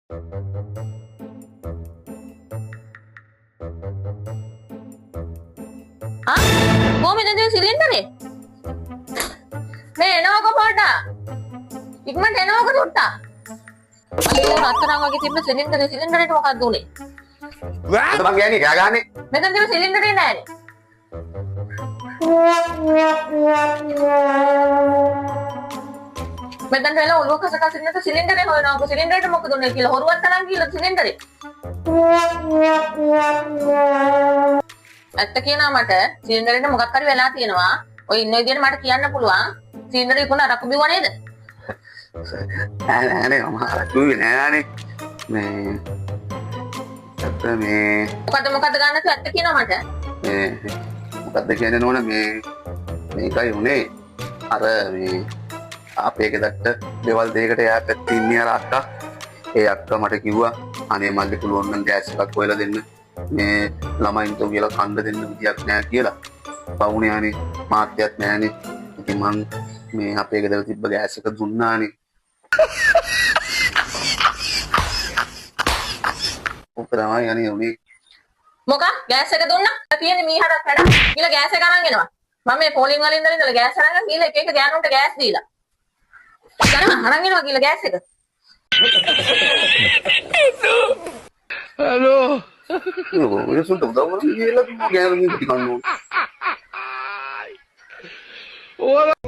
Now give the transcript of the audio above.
Ah, කොහමද දැන් සිලින්ඩරේ? මේ එනවක පොඩ්ඩක්. ඉක්මනට එනවක දුට්ටා. අයියෝ රත්තරන් වගේ තිබ්බ සිලින්ඩරේට මොකක්ද උනේ? අද මං කියන්නේ කෑ ගහන්නේ. මෙතන තිබ්බ සිලින්ඩරේ නෑනේ. මෙතන වෙලා ඔලුව කසකස් ඉන්නත සිලින්ඩරේ හොයනවා. සිලින්ඩරේට මොකද උනේ කියලා හොරුවක් තරම් කියලා සිලින්ඩරේ. ඇත්ත කියනවා මට සිලින්ඩරේට මොකක් හරි වෙලා තියෙනවා. ඔය ඉන්න විදියට මට කියන්න පුළුවන්. සිලින්ඩරේ කොහොමද අරක්කු බිව්ව නේද? නෑ මම අරක්කුවේ නෑනේ. මේ ඇත්ත මේ මොකද ගන්න තු ඇත්ත කියනවා මට. මේ මොකද්ද කියන්නේ නෝන මේකයි උනේ. අර මේ අපේ ගෙදරට දෙවල් දෙයකට යා පැත්තේ ඉන්නේ අර අක්කා. ඒ අක්කා මට කිව්වා අනේ මල්ලි පුළුවන් නම් ගෑස් එකක් හොයලා දෙන්න. මේ ළමයින්ට කියලා කන්න දෙන්න විදියක් නෑ කියලා. පවුනේ අනේ මාත්‍යයක් නෑනේ. ඉතින් මං මේ අපේ ගෙදර තිබ්බ ගෑස් එක දුන්නානේ. ඔක තමයි අනේ උනේ. මොකක් ගෑස් එක දුන්නා? තියෙන්නේ මීහරක් වැඩ. කියලා ගෑස් එක අරන් එනවා. මම මේ පොලින් වලින් ඉඳලා ගෑස් අරන් ගිහලා එක එක ගෑනුන්ට ගෑස් දීලා. ගන්න අරන් එනවා කියලා ගෑස් එක. Hello. ඔය සුන්ට උදව් කරන්න කියලා ගෑනුන් ටිකක් නෝ. Hola.